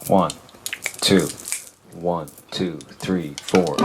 1, 2, 1, 2, 3, 4.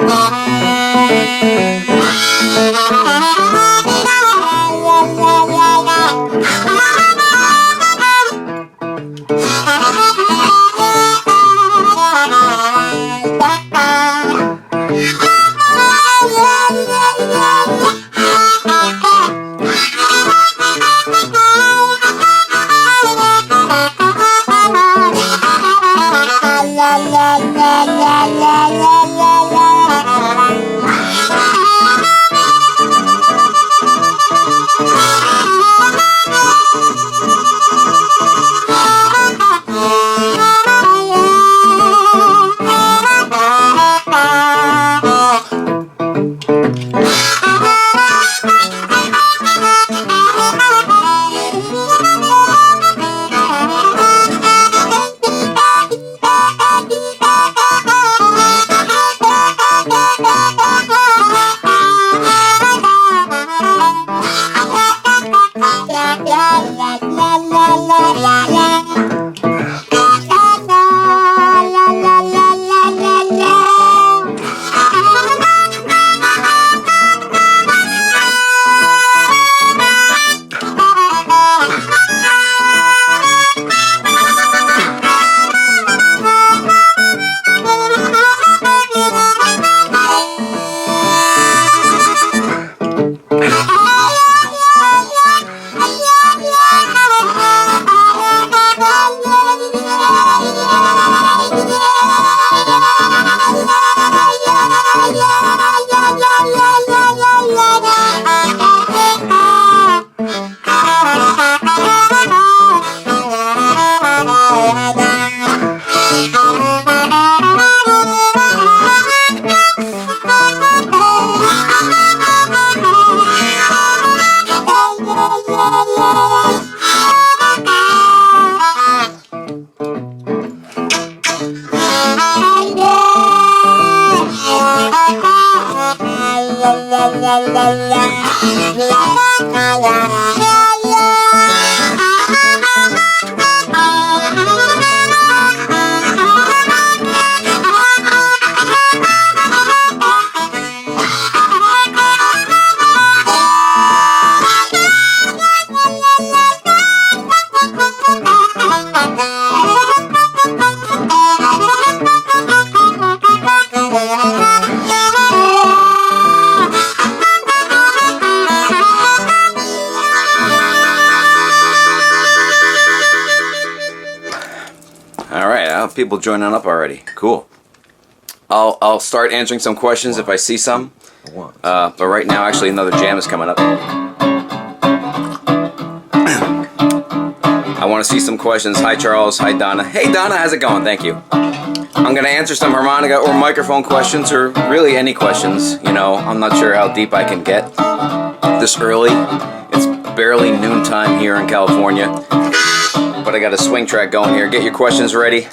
People joining up already. Cool. I'll start answering some questions if I see some. But right now, actually, another jam is coming up. I want to see some questions. Hi, Charles. Hi, Donna. Hey, Donna. How's it going? Thank you. I'm going to answer some harmonica or microphone questions, or really any questions. You know, I'm not sure how deep I can get this early. It's barely noontime here in California. But I got a swing track going here. Get your questions ready.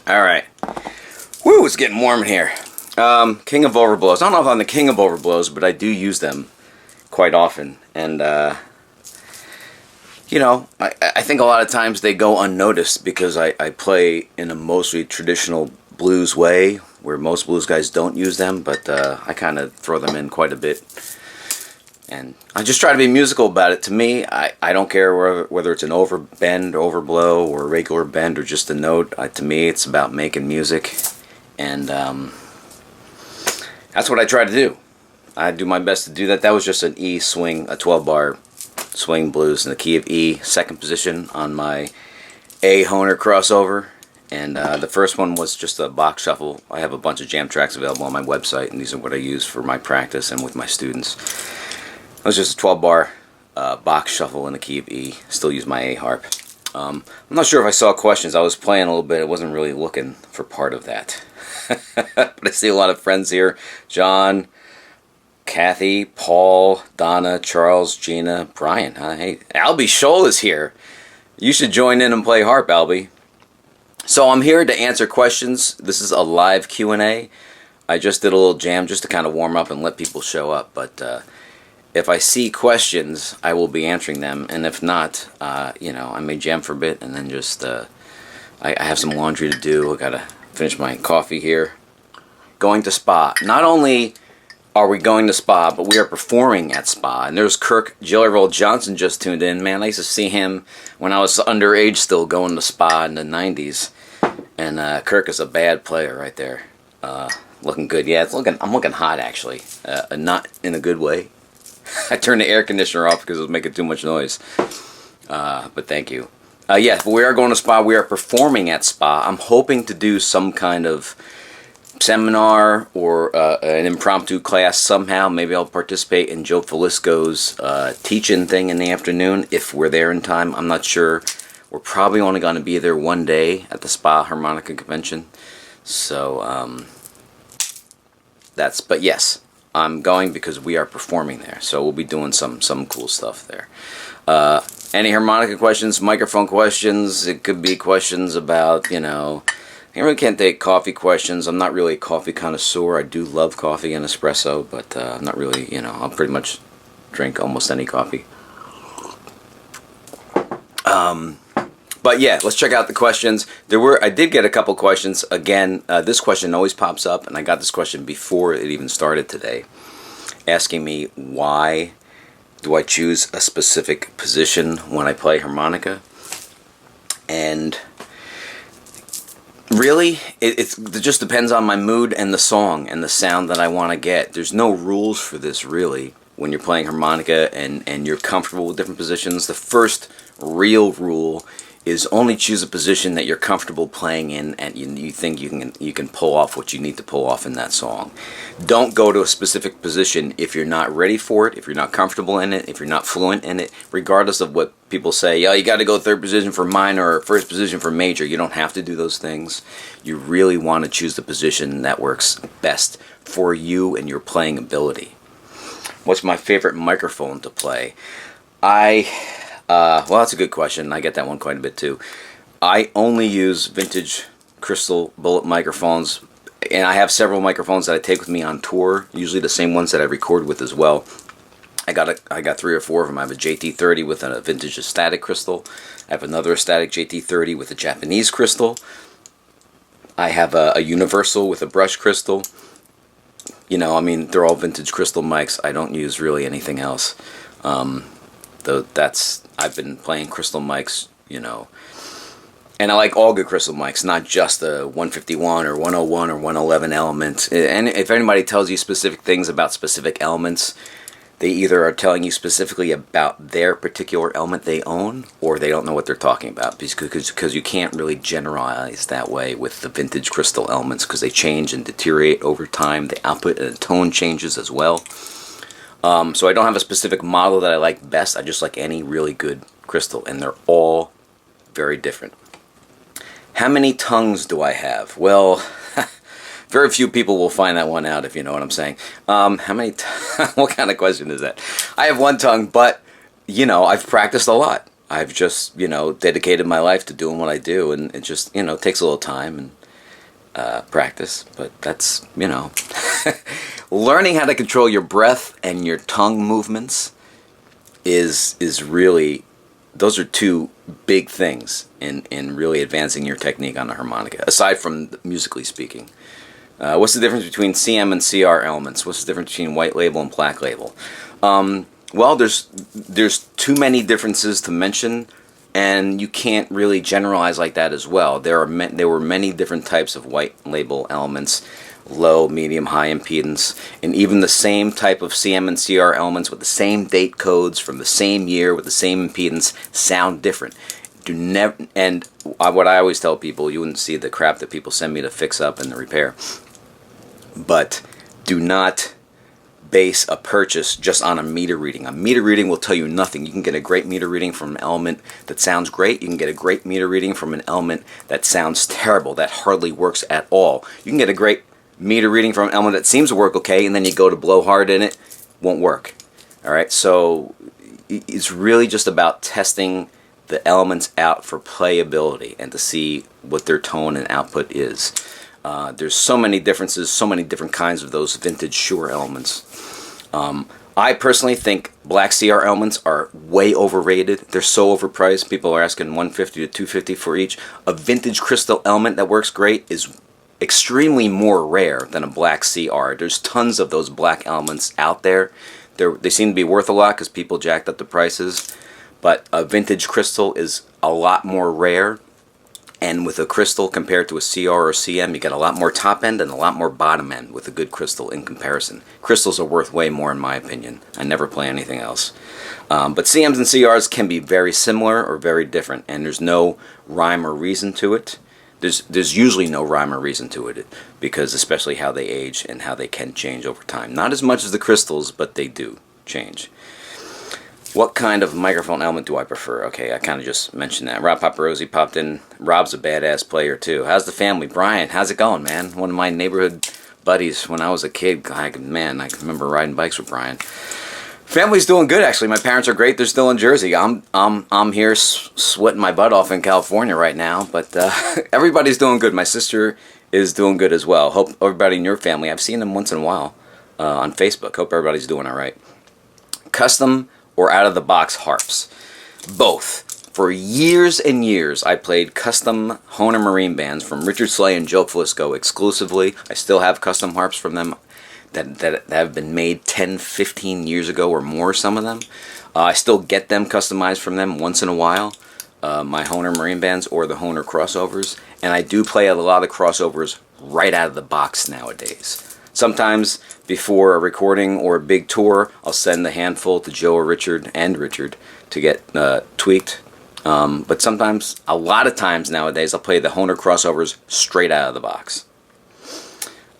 All right. Woo, it's getting warm in here. King of overblows. I don't know if I'm the king of overblows, but I do use them quite often. And, you know, I think a lot of times they go unnoticed because I play in a mostly traditional blues way where most blues guys don't use them, but I kind of throw them in quite a bit. And I just try to be musical about it. To me, I don't care whether it's an overbend, overblow, or a regular bend, or just a note. To me, it's about making music. And that's what I try to do. I do my best to do that. That was just an E swing, a 12-bar swing blues in the key of E, second position on my A hohner crossover. And the first one was just a box shuffle. I have a bunch of jam tracks available on my website, and these are what I use for my practice and with my students. It was just a 12-bar box shuffle in the key of E. Still use my A harp. I'm not sure if I saw questions. I was playing a little bit. I wasn't really looking for part of that. But I see a lot of friends here. John, Kathy, Paul, Donna, Charles, Gina, Brian. Hey, Albie Scholl is here. You should join in and play harp, Albie. So I'm here to answer questions. This is a live Q&A. I just did a little jam just to kind of warm up and let people show up. But if I see questions, I will be answering them. And if not, you know, I may jam for a bit and then just... I have some laundry to do. I gotta finish my coffee here. Going to Spa. Not only are we going to Spa, but we are performing at Spa. And there's Kirk Jillerville Johnson just tuned in. Man, I used to see him when I was underage still going to Spa in the 90s. And Kirk is a bad player right there. Looking good. Yeah, I'm looking hot actually. Not in a good way. I turned the air conditioner off because it was making too much noise. But thank you. Yes, we are going to Spa. We are performing at Spa. I'm hoping to do some kind of seminar or an impromptu class somehow. Maybe I'll participate in Joe Falisco's teaching thing in the afternoon if we're there in time. I'm not sure. We're probably only going to be there one day at the Spa Harmonica Convention. So, but yes, I'm going because we are performing there. So we'll be doing some cool stuff there. Any harmonica questions, microphone questions? It could be questions about, you know, I really can't take coffee questions. I'm not really a coffee connoisseur. I do love coffee and espresso, but I'm not really, you know, I'll pretty much drink almost any coffee. But yeah, let's check out the questions. I did get a couple questions. Again, this question always pops up, and I got this question before it even started today, asking me why do I choose a specific position when I play harmonica. And really, it just depends on my mood and the song and the sound that I want to get. There's no rules for this, really, when you're playing harmonica and you're comfortable with different positions. The first real rule is only choose a position that you're comfortable playing in and you think you can pull off what you need to pull off in that song. Don't go to a specific position if you're not ready for it, if you're not comfortable in it, if you're not fluent in it, regardless of what people say. Yeah, you got to go third position for minor or first position for major. You don't have to do those things. You really want to choose the position that works best for you and your playing ability. What's my favorite microphone to play? Well, that's a good question. I get that one quite a bit too. I only use vintage crystal bullet microphones, and I have several microphones that I take with me on tour, usually the same ones that I record with as well. I got 3 or 4 of them. I have a JT30 with a vintage static crystal. I have another static JT30 with a Japanese crystal. I have a universal with a brush crystal. You know, I mean, they're all vintage crystal mics. I don't use really anything else. I've been playing crystal mics, you know, and I like all good crystal mics, not just the 151 or 101 or 111 element. And if anybody tells you specific things about specific elements, they either are telling you specifically about their particular element they own, or they don't know what they're talking about, because you can't really generalize that way with the vintage crystal elements, because they change and deteriorate over time. The output and the tone changes as well. So I don't have a specific model that I like best. I just like any really good crystal, and they're all very different. How many tongues do I have? Well, very few people will find that one out, if you know what I'm saying. How many? What kind of question is that? I have one tongue, but you know, I've practiced a lot. I've just, you know, dedicated my life to doing what I do, and it just, you know, takes a little time. And practice, but that's, you know. Learning how to control your breath and your tongue movements is really, those are two big things in really advancing your technique on the harmonica, aside from musically speaking. What's the difference between CM and CR elements? What's the difference between white label and black label? Well, there's too many differences to mention, and you can't really generalize like that as well. There were many different types of white label elements, low, medium, high impedance, and even the same type of CM and CR elements with the same date codes from the same year with the same impedance sound different. What I always tell people, you wouldn't see the crap that people send me to fix up and to repair, but do not base a purchase just on a meter reading. A meter reading will tell you nothing. You can get a great meter reading from an element that sounds great. You can get a great meter reading from an element that sounds terrible, that hardly works at all. You can get a great meter reading from an element that seems to work okay, and then you go to blow hard in it, won't work. Alright, so it's really just about testing the elements out for playability and to see what their tone and output is. There's so many differences, so many different kinds of those vintage Shure elements. I personally think black CR elements are way overrated. They're so overpriced. People are asking $150 to $250 for each. A vintage crystal element that works great is extremely more rare than a black CR. There's tons of those black elements out there. They seem to be worth a lot because people jacked up the prices. But a vintage crystal is a lot more rare. And with a crystal compared to a CR or CM, you get a lot more top end and a lot more bottom end with a good crystal in comparison. Crystals are worth way more in my opinion. I never play anything else. But CMs and CRs can be very similar or very different, and there's no rhyme or reason to it. There's usually no rhyme or reason to it, because especially how they age and how they can change over time. Not as much as the crystals, but they do change. What kind of microphone element do I prefer? Okay, I kind of just mentioned that. Rob Paparosi popped in. Rob's a badass player too. How's the family? Brian, how's it going, man? One of my neighborhood buddies when I was a kid. I can remember riding bikes with Brian. Family's doing good, actually. My parents are great. They're still in Jersey. I'm here sweating my butt off in California right now, but everybody's doing good. My sister is doing good as well. Hope everybody in your family, I've seen them once in a while on Facebook. Hope everybody's doing all right. Custom or out-of-the-box harps? Both. For years and years, I played custom Hohner marine bands from Richard Slay and Joe Flisco exclusively. I still have custom harps from them that have been made 10, 15 years ago or more, some of them. I still get them customized from them once in a while, my Hohner marine bands or the Hohner crossovers. And I do play a lot of crossovers right out of the box nowadays. Sometimes before a recording or a big tour, I'll send a handful to Joe or Richard to get tweaked. But sometimes, a lot of times nowadays, I'll play the Hohner crossovers straight out of the box.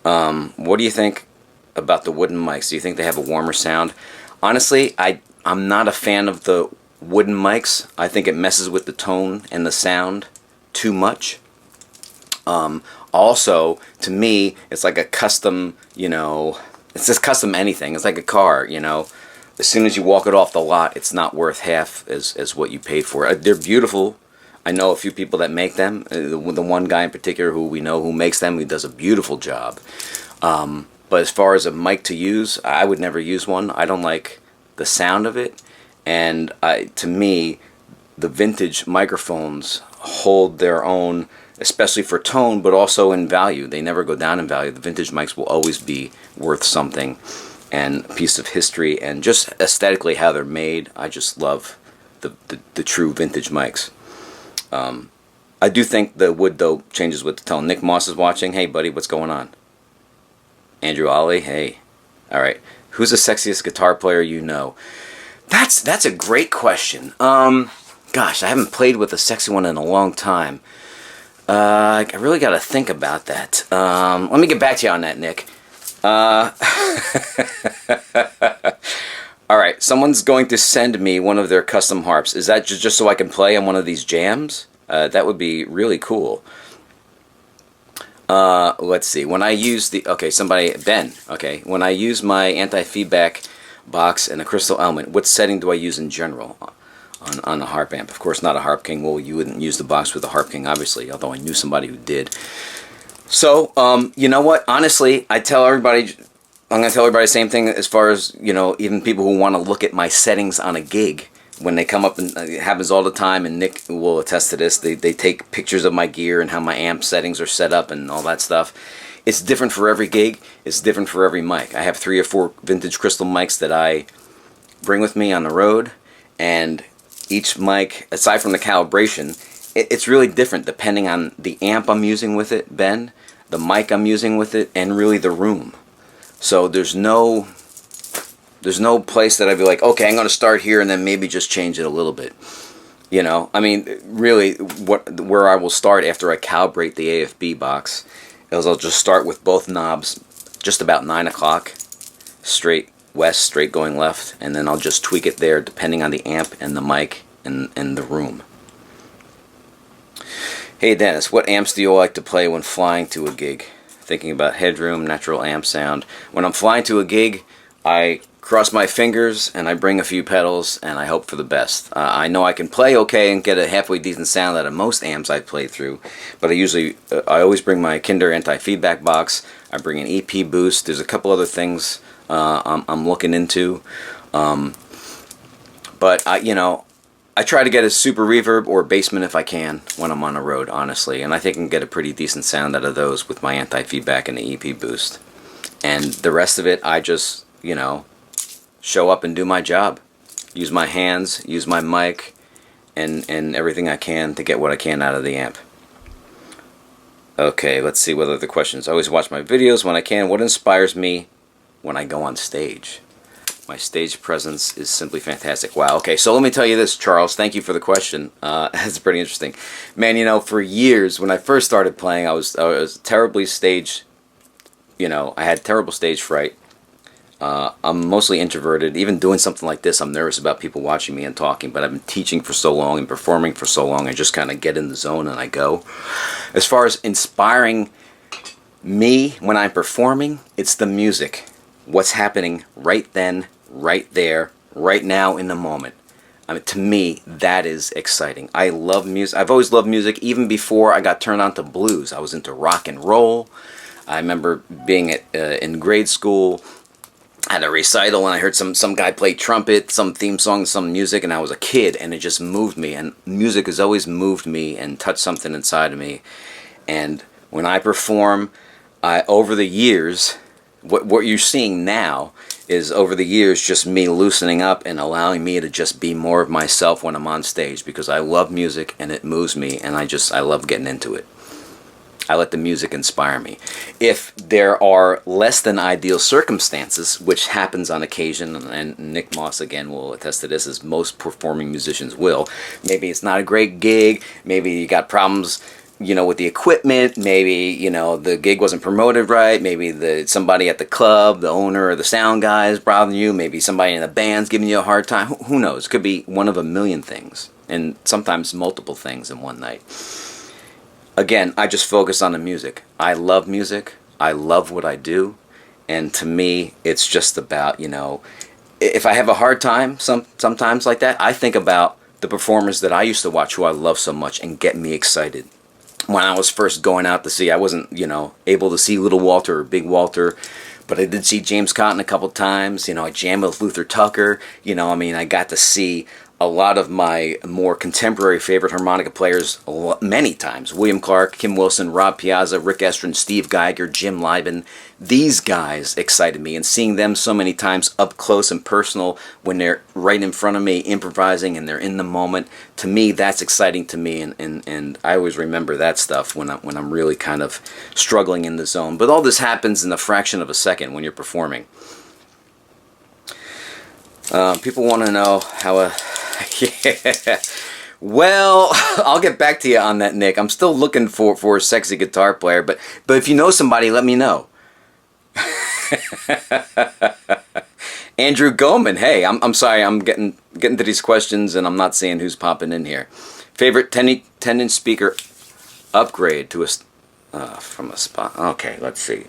What do you think about the wooden mics? Do you think they have a warmer sound? Honestly, I'm not a fan of the wooden mics. I think it messes with the tone and the sound too much. Also, to me, it's like a custom, it's just custom anything. It's like a car, As soon as you walk it off the lot, it's not worth half as what you paid for it. They're beautiful. I know a few people that make them. The one guy in particular who we know who makes them, he does a beautiful job. But as far as a mic to use, I would never use one. I don't like the sound of it. And to me, the vintage microphones hold their own, especially for tone, but also in value. They never go down in value. The vintage mics will always be worth something, and a piece of history, and just aesthetically how they're made. I just love the true vintage mics. I do think the wood, though, changes with the tone. Nick Moss is watching. Hey, buddy, what's going on? Andrew Ollie, hey. All right. Who's the sexiest guitar player you know? That's a great question. Gosh, I haven't played with a sexy one in a long time. I really got to think about that. Let me get back to you on that, Nick. Alright, someone's going to send me one of their custom harps. Is that just so I can play on one of these jams? That would be really cool. Let's see. When I use the... Okay, Ben. Okay, when I use my anti-feedback box and a crystal element, what setting do I use in general on a harp amp? Of course, not a Harp King. Well, you wouldn't use the box with a Harp King, obviously, although I knew somebody who did. So, you know what? Honestly, I'm going to tell everybody the same thing as far as, even people who want to look at my settings on a gig. When they come up, and it happens all the time, and Nick will attest to this, they take pictures of my gear and how my amp settings are set up and all that stuff. It's different for every gig. It's different for every mic. I have 3 or 4 vintage crystal mics that I bring with me on the road, and each mic, aside from the calibration, it's really different depending on the amp I'm using with it, Ben, the mic I'm using with it, and really the room. So there's no place that I'd be like, okay, I'm going to start here and then maybe just change it a little bit. I mean, really, where I will start after I calibrate the AFB box is I'll just start with both knobs just about 9 o'clock, straight west, straight going left, and then I'll just tweak it there depending on the amp and the mic and the room. Hey Dennis, what amps do you like to play when flying to a gig? Thinking about headroom, natural amp sound. When I'm flying to a gig, I cross my fingers and I bring a few pedals and I hope for the best. I know I can play okay and get a halfway decent sound out of most amps I've played through, but I always bring my Kinder anti-feedback box. I bring an EP boost. There's a couple other things I'm looking into, but I try to get a super reverb or basement if I can when I'm on the road, honestly, and I think I can get a pretty decent sound out of those with my anti-feedback and the EP boost. And the rest of it, I just, show up and do my job. Use my hands, use my mic, and everything I can to get what I can out of the amp. Okay, let's see what other questions. I always watch my videos when I can. What inspires me when I go on stage? My stage presence is simply fantastic. Wow. Okay, so let me tell you this, Charles. Thank you for the question. That's pretty interesting. Man, for years when I first started playing, I was terribly stage. I had terrible stage fright. I'm mostly introverted. Even doing something like this, I'm nervous about people watching me and talking, but I've been teaching for so long and performing for so long, I just kind of get in the zone and I go. As far as inspiring me when I'm performing, it's the music. What's happening right then, right there, right now in the moment. I mean, to me, that is exciting. I love music. I've always loved music, even before I got turned on to blues. I was into rock and roll. I remember being in grade school, I had a recital, and I heard some guy play trumpet, some theme song, some music, and I was a kid, and it just moved me. And music has always moved me and touched something inside of me. And when I perform, over the years, what you're seeing now is over the years just me loosening up and allowing me to just be more of myself when I'm on stage, because I love music and it moves me, and I love getting into it. I let the music inspire me. If there are less than ideal circumstances, which happens on occasion, and Nick Moss again will attest to this, as most performing musicians will, maybe it's not a great gig, maybe you got problems with the equipment, maybe, the gig wasn't promoted right, maybe somebody at the club, the owner or the sound guy is bothering you, maybe somebody in the band's giving you a hard time, who knows? It could be one of a million things, and sometimes multiple things in one night. Again, I just focus on the music. I love music, I love what I do, and to me, it's just about, if I have a hard time sometimes like that, I think about the performers that I used to watch who I love so much and get me excited. When I was first going out to see, I wasn't, able to see Little Walter or Big Walter, but I did see James Cotton a couple times. I jammed with Luther Tucker. I got to see a lot of my more contemporary favorite harmonica players many times. William Clarke, Kim Wilson, Rob Piazza, Rick Estrin, Steve Geiger, Jim Lieben. These guys excited me, and seeing them so many times up close and personal when they're right in front of me improvising and they're in the moment, to me that's exciting to me, and I always remember that stuff when I'm really kind of struggling in the zone. But all this happens in a fraction of a second when you're performing. People want to know how yeah. Well, I'll get back to you on that, Nick. I'm still looking for a sexy guitar player, but if you know somebody, let me know. Andrew Goldman, hey, I'm sorry, I'm getting to these questions and I'm not seeing who's popping in here. Favorite 10-inch speaker upgrade to from a spot. Okay, let's see.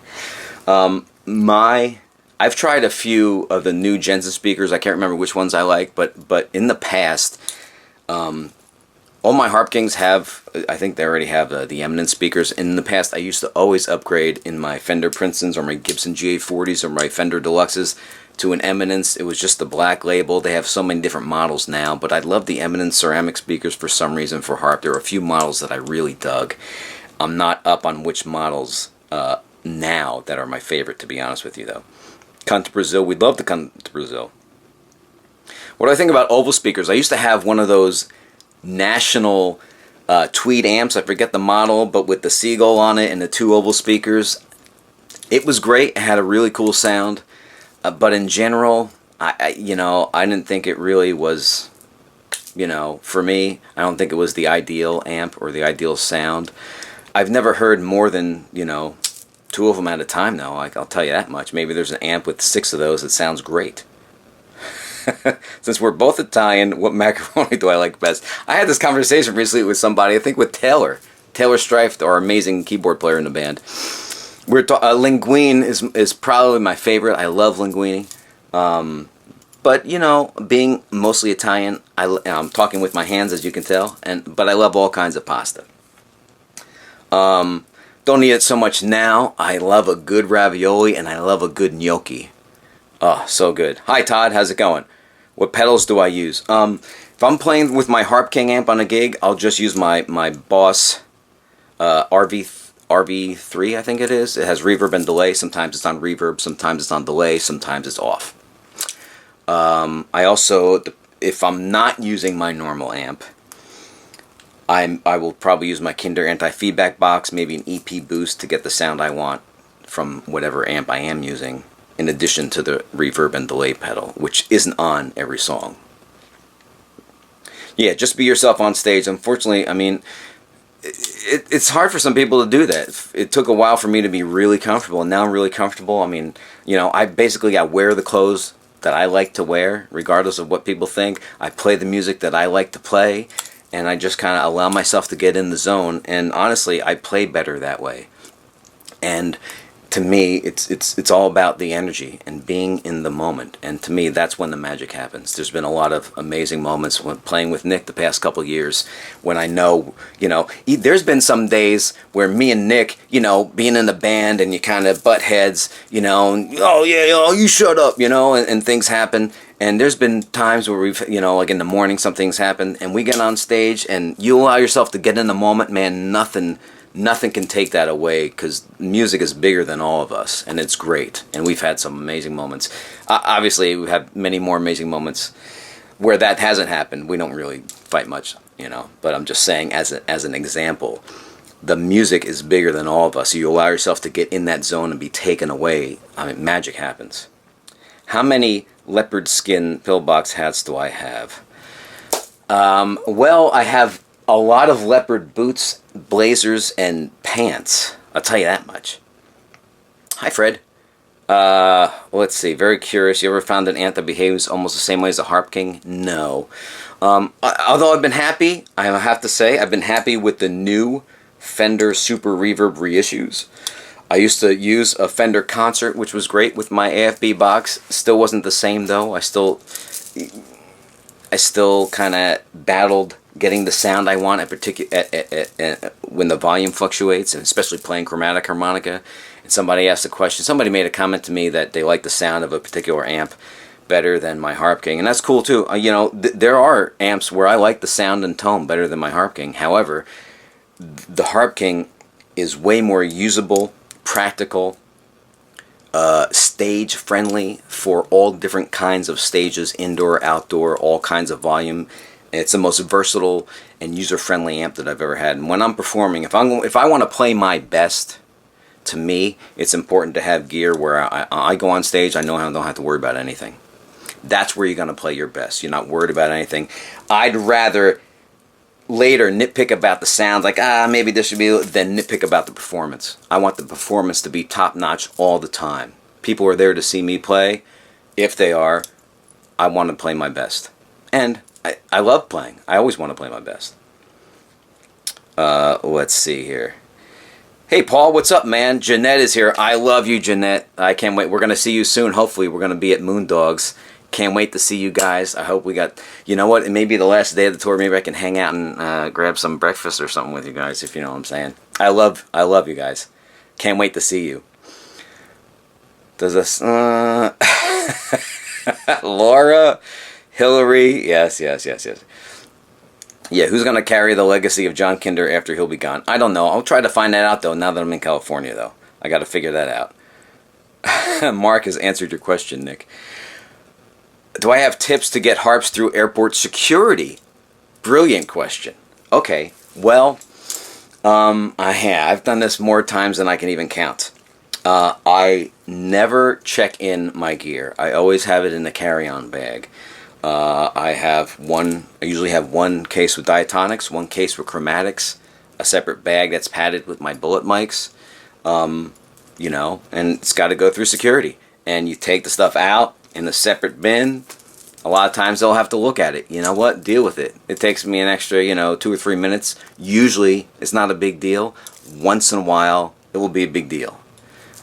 I've tried a few of the new Jensen speakers. I can't remember which ones I like, but in the past, All my Harp Kings have, I think they already have the Eminence speakers. In the past, I used to always upgrade in my Fender Princetons or my Gibson GA40s or my Fender Deluxes to an Eminence. It was just the black label. They have so many different models now, but I love the Eminence ceramic speakers for some reason for harp. There are a few models that I really dug. I'm not up on which models now that are my favorite, to be honest with you, though. Come to Brazil. We'd love to come to Brazil. What do I think about oval speakers? I used to have one of those National Tweed amps. I forget the model, but with the seagull on it and the two oval speakers. It was great. It had a really cool sound. But in general, I didn't think it really was, for me, I don't think it was the ideal amp or the ideal sound. I've never heard more than, two of them at a time, though. I'll tell you that much. Maybe there's an amp with 6 of those that sounds great. Since we're both Italian, what macaroni do I like best? I had this conversation recently with somebody, I think with Taylor Strife, our amazing keyboard player in the band. Linguine is probably my favorite. I love linguine. But, being mostly Italian, I'm talking with my hands, as you can tell, but I love all kinds of pasta. Don't eat it so much now. I love a good ravioli, and I love a good gnocchi. Oh, so good. Hi, Todd. How's it going? What pedals do I use? If I'm playing with my Harp King amp on a gig, I'll just use my Boss RV3, I think it is. It has reverb and delay. Sometimes it's on reverb, sometimes it's on delay, sometimes it's off. I also, if I'm not using my normal amp, I will probably use my Kinder anti-feedback box, maybe an EP boost to get the sound I want from whatever amp I am using, in addition to the reverb and delay pedal, which isn't on every song. Yeah, just be yourself on stage. Unfortunately, I mean, it's hard for some people to do that. It took a while for me to be really comfortable, and now I'm really comfortable. I mean, I wear the clothes that I like to wear, regardless of what people think. I play the music that I like to play, and I just kind of allow myself to get in the zone. And honestly, I play better that way. And to me, it's all about the energy and being in the moment. And to me, that's when the magic happens. There's been a lot of amazing moments when playing with Nick the past couple of years when I know, there's been some days where me and Nick, being in the band and you kind of butt heads, and, oh yeah, you shut up, and things happen. And there's been times where we've, like in the morning, some things happen and we get on stage and you allow yourself to get in the moment, man, nothing can take that away, because music is bigger than all of us, and it's great. And we've had some amazing moments. Obviously, we've had many more amazing moments where that hasn't happened. We don't really fight much, But I'm just saying, as an example, the music is bigger than all of us. So you allow yourself to get in that zone and be taken away. I mean, magic happens. How many leopard skin pillbox hats do I have? Well, I have a lot of leopard boots, blazers, and pants. I'll tell you that much. Hi, Fred. Let's see. Very curious. You ever found an amp that behaves almost the same way as a Harp King? No. Although I've been happy, I have to say, I've been happy with the new Fender Super Reverb reissues. I used to use a Fender Concert, which was great with my AFB box. Still wasn't the same, though. I still kind of battled getting the sound I want, when the volume fluctuates, and especially playing chromatic harmonica. And somebody asked a question. Somebody made a comment to me that they like the sound of a particular amp better than my Harp King, and that's cool too. There are amps where I like the sound and tone better than my Harp King. However, the Harp King is way more usable, practical, stage friendly for all different kinds of stages, indoor, outdoor, all kinds of volume. It's the most versatile and user-friendly amp that I've ever had. And when I'm performing, if I want to play my best, to me, it's important to have gear where I go on stage, I don't have to worry about anything. That's where you're going to play your best. You're not worried about anything. I'd rather later nitpick about the sounds, like, maybe this should be, than nitpick about the performance. I want the performance to be top-notch all the time. People are there to see me play. If they are, I want to play my best. And I love playing. I always want to play my best. Let's see here. Hey, Paul, what's up, man? Jeanette is here. I love you, Jeanette. I can't wait. We're going to see you soon. Hopefully, we're going to be at Moondogs Can't wait to see you guys. I hope we got, you know what, it may be the last day of the tour. Maybe I can hang out and grab some breakfast or something with you guys, if you know what I'm saying. I love you guys. Can't wait to see you. Does this, Laura, Hillary, yes. Yeah, who's going to carry the legacy of John Kinder after he'll be gone? I don't know. I'll try to find that out, though, now that I'm in California, though. I got to figure that out. Mark has answered your question, Nick. Do I have tips to get harps through airport security? Brilliant question. Okay, well, I have. I've done this more times than I can even count. I never check in my gear. I always have it in the carry-on bag. I usually have one case with diatonics, one case with chromatics, a separate bag that's padded with my bullet mics, you know, and it's got to go through security. And you take the stuff out in a separate bin. A lot of times they'll have to look at it. You know what? Deal with it. It takes me an extra, 2 or 3 minutes. Usually it's not a big deal. Once in a while it will be a big deal.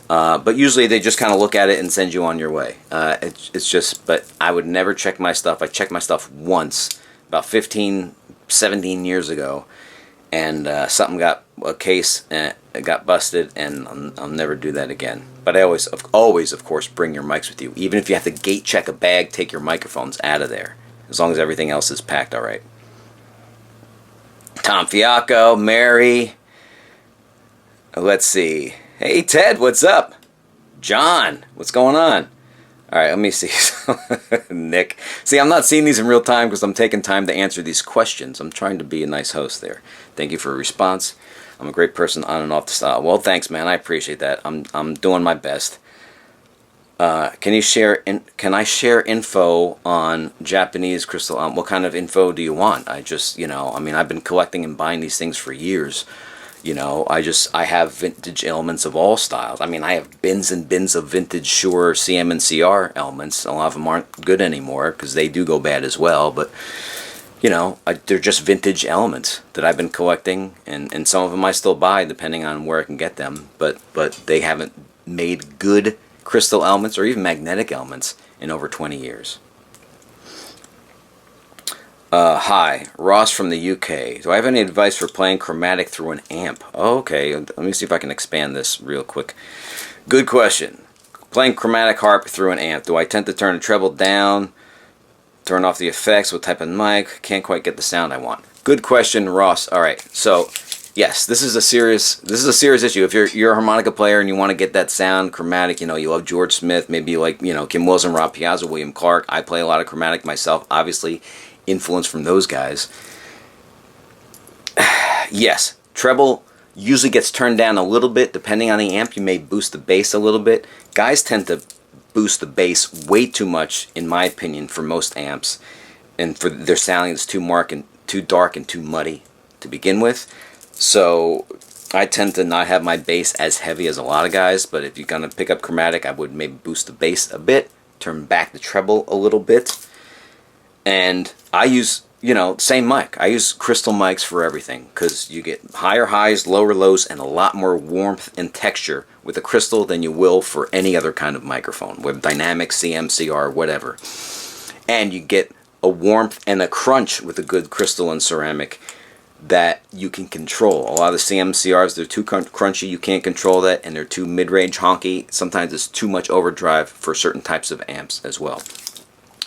But usually they just kind of look at it and send you on your way. It's just, but I would never check my stuff. I checked my stuff once, about 15, 17 years ago, and something a case got busted, and I'll never do that again. But I always, of course, bring your mics with you. Even if you have to gate check a bag, take your microphones out of there, as long as everything else is packed all right. Tom Fiacco, Mary, let's see. Hey, Ted, what's up? John, what's going on? All right, let me see. Nick. See, I'm not seeing these in real time because I'm taking time to answer these questions. I'm trying to be a nice host there. Thank you for a response. I'm a great person on and off the style. Well, thanks, man. I appreciate that. I'm doing my best. Can I share info on Japanese crystal? What kind of info do you want? I've been collecting and buying these things for years. I have vintage elements of all styles. I have bins and bins of vintage Shure CM and CR elements. A lot of them aren't good anymore because they do go bad as well. But, they're just vintage elements that I've been collecting. And some of them I still buy depending on where I can get them. But they haven't made good crystal elements or even magnetic elements in over 20 years. Hi, Ross from the UK. Do I have any advice for playing chromatic through an amp? Oh, okay, let me see if I can expand this real quick. Good question. Playing chromatic harp through an amp. Do I tend to turn the treble down? Turn off the effects? What type of mic? Can't quite get the sound I want. Good question, Ross. All right, so yes, this is a serious issue. If you're a harmonica player and you want to get that sound chromatic, you love George Smith, maybe you like Kim Wilson, Rob Piazza, William Clarke. I play a lot of chromatic myself, obviously. Influence from those guys. Yes, treble usually gets turned down a little bit. Depending on the amp, you may boost the bass a little bit. Guys tend to boost the bass way too much, in my opinion, for most amps, and for their sounding is too dark and too muddy to begin with. So I tend to not have my bass as heavy as a lot of guys, but if you're gonna pick up chromatic, I would maybe boost the bass a bit, turn back the treble a little bit. And I use, same mic. I use crystal mics for everything because you get higher highs, lower lows, and a lot more warmth and texture with a crystal than you will for any other kind of microphone, whether dynamic, CM, CR, whatever. And you get a warmth and a crunch with a good crystal and ceramic that you can control. A lot of the CM, CRs, they're too crunchy, you can't control that, and they're too mid-range honky. Sometimes it's too much overdrive for certain types of amps as well.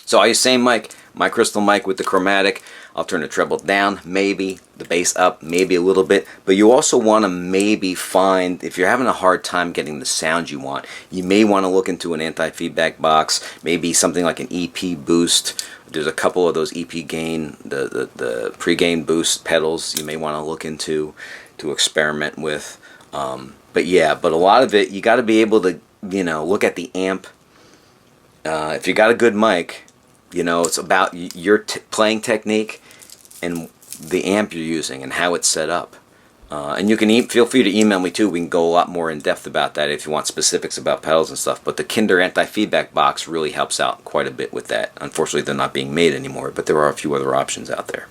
So I use same mic, my crystal mic with the chromatic. I'll turn the treble down, maybe, the bass up, maybe a little bit. But you also want to maybe find, if you're having a hard time getting the sound you want, you may want to look into an anti-feedback box, maybe something like an EP boost. There's a couple of those EP gain, the pre-gain boost pedals you may want to look into to experiment with. But a lot of it, you got to be able to, look at the amp. If you got a good mic, it's about your playing technique and the amp you're using and how it's set up. And you can feel free to email me too. We can go a lot more in depth about that if you want specifics about pedals and stuff. But the Kinder anti-feedback box really helps out quite a bit with that. Unfortunately, they're not being made anymore, but there are a few other options out there.